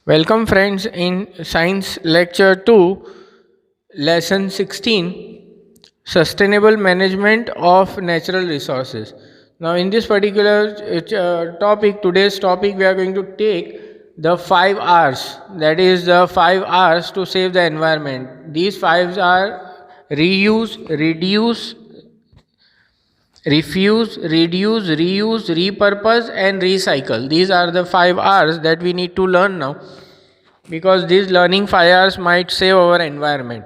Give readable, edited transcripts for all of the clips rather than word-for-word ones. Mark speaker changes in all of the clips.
Speaker 1: Welcome, friends, in Science Lecture 2, Lesson 16, Sustainable Management of Natural Resources. Now, in this particular topic, today's topic, we are going to take the 5 R's, that is, the 5 R's to save the environment. These 5 are reuse, reduce, refuse, reduce, reuse, repurpose, and recycle. These are the 5 R's that we need to learn now, because these learning 5 R's might save our environment.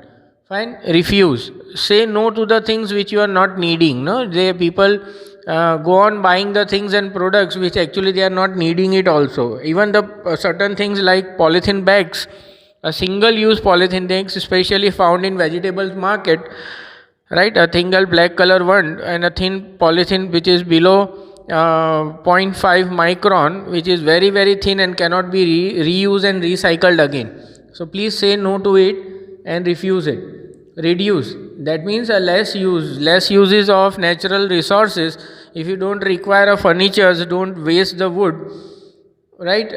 Speaker 1: Fine. Refuse, say no to the things which you are not needing. No, they people go on buying the things and products which actually they are not needing it also. Even the certain things like polythene bags, a single use polythene bags, especially found in vegetables market, right, a single black color one and a thin polythene which is below zero point 0.5 micron, which is very very thin and cannot be reused and recycled again. So please say no to it and refuse it. Reduce, that means a less uses of natural resources. If you don't require a furnitures, don't waste the wood, right.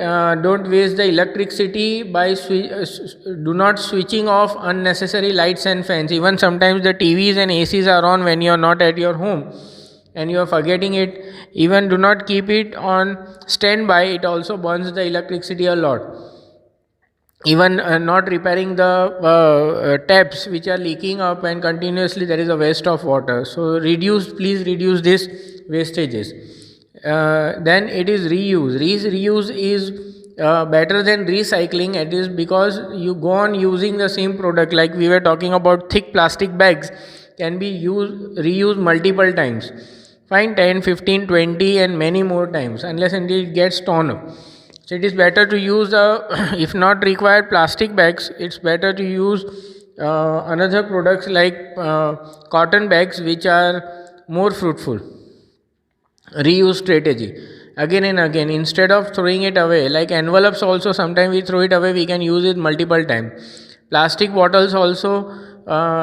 Speaker 1: Don't waste the electricity by do not switching off unnecessary lights and fans. Even sometimes the TVs and ACs are on when you are not at your home and you are forgetting it. Even do not keep it on standby, it also burns the electricity a lot. Even not repairing the taps which are leaking up and continuously there is a waste of water. So please reduce this wastages. Then it is reuse. Reuse is better than recycling. It is because you go on using the same product, like we were talking about thick plastic bags can be reused multiple times. Fine, 10, 15, 20 and many more times, unless until it gets torn up. So it is better to use if not required plastic bags, it's better to use another products like cotton bags, which are more fruitful. Reuse strategy, again and again, instead of throwing it away. Like envelopes also, sometimes we throw it away, we can use it multiple times. Plastic bottles also,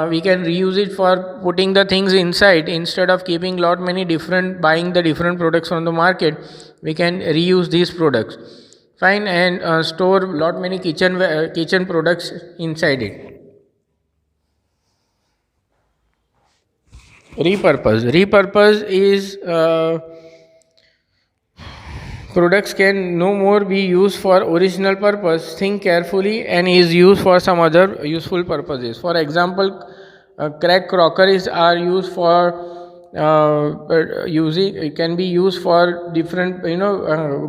Speaker 1: we can reuse it for putting the things inside. Instead of keeping lot many different, buying the different products from the market, we can reuse these products. Fine. And store lot many kitchen products inside it. Repurpose is products can no more be used for original purpose. Think carefully and is used for some other useful purposes. For example, cracked crockeries are used for using, it can be used for different,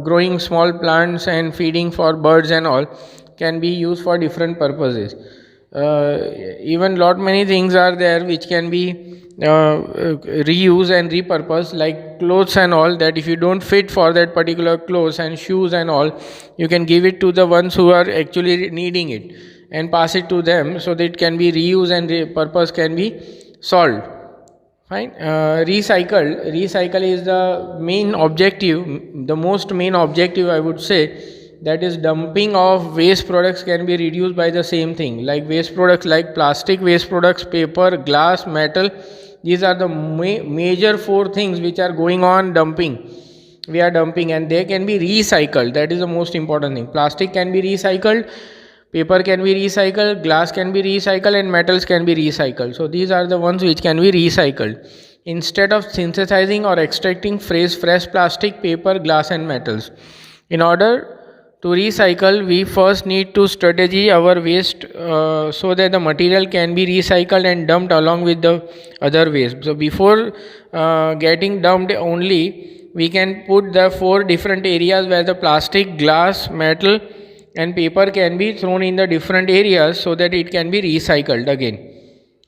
Speaker 1: growing small plants and feeding for birds and all, can be used for different purposes. Even lot many things are there which can be reuse and repurpose, like clothes and all, that if you don't fit for that particular clothes and shoes and all, you can give it to the ones who are actually needing it and pass it to them, so that it can be reused and purpose can be solved. Fine. Recycle is the main objective, the most main objective I would say, that is dumping of waste products can be reduced by the same thing. Like waste products like plastic waste products, paper, glass, metal, these are the major 4 things which are going on dumping. We are dumping and they can be recycled. That is the most important thing. Plastic can be recycled, paper can be recycled, glass can be recycled, and metals can be recycled. So these are the ones which can be recycled. Instead of synthesizing or extracting fresh plastic, paper, glass and metals. In order to recycle, we first need to strategy our waste so that the material can be recycled and dumped along with the other waste. So before getting dumped only, we can put the 4 different areas where the plastic, glass, metal and paper can be thrown in the different areas, so that it can be recycled again.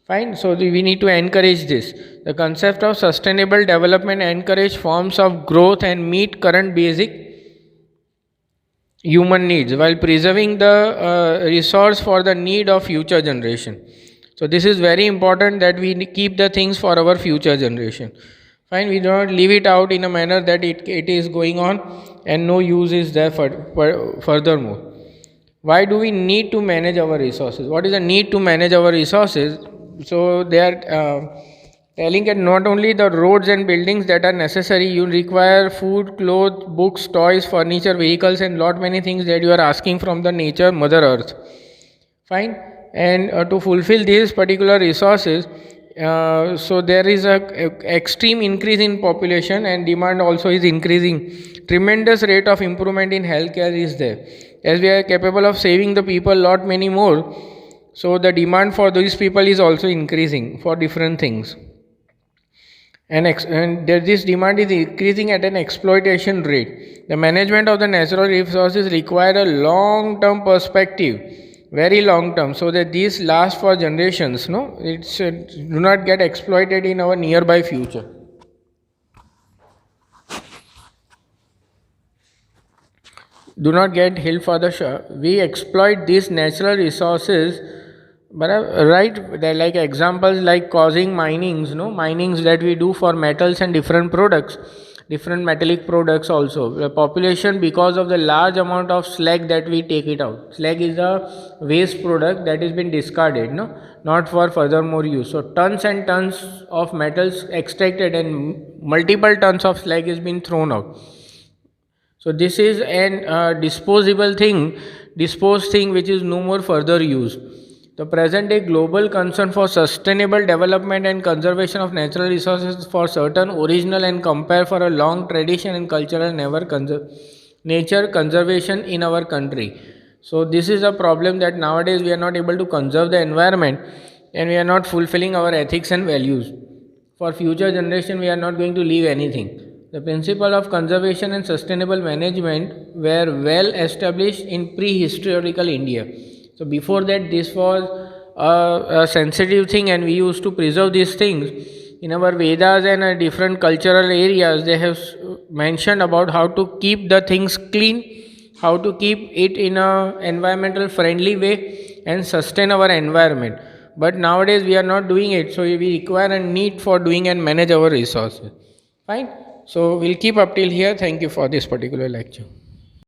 Speaker 1: Fine. So we need to encourage this. The concept of sustainable development encourage forms of growth and meet current basic human needs while preserving the resource for the need of future generation. So this is very important, that we keep the things for our future generation. Fine. We do not leave it out in a manner that it is going on and no use is there furthermore. Why do we need to manage our resources? What is the need to manage our resources? So there are telling that not only the roads and buildings that are necessary, you require food, clothes, books, toys, furniture, vehicles, and lot many things that you are asking from the nature, Mother Earth. Fine. And to fulfill these particular resources, so there is a extreme increase in population, and demand also is increasing. Tremendous rate of improvement in healthcare is there, as we are capable of saving the people lot many more. So the demand for these people is also increasing for different things, and this demand is increasing at an exploitation rate. The management of the natural resources require a long term perspective, very long term, so that these last for generations. No, it's do not get exploited in our nearby future. Do not get hill for the shore. We exploit these natural resources, but right, they're like examples like causing minings, no, minings that we do for metals and different products, different metallic products also. The population, because of the large amount of slag that we take it out. Slag is a waste product that has been discarded, no, not for further more use. So tons and tons of metals extracted and multiple tons of slag has been thrown out. So this is an disposable thing, disposed thing which is no more further used. The present day global concern for sustainable development and conservation of natural resources for certain original and compare for a long tradition and cultural nature conservation in our country. So this is a problem that nowadays we are not able to conserve the environment, and we are not fulfilling our ethics and values. For future generation we are not going to leave anything. The principle of conservation and sustainable management were well established in prehistorical India. So before that, this was a sensitive thing, and we used to preserve these things. In our Vedas and different cultural areas, they have mentioned about how to keep the things clean, how to keep it in a environmental friendly way, and sustain our environment. But nowadays we are not doing it, so we require a need for doing and manage our resources. Fine. So we'll keep up till here. Thank you for this particular lecture.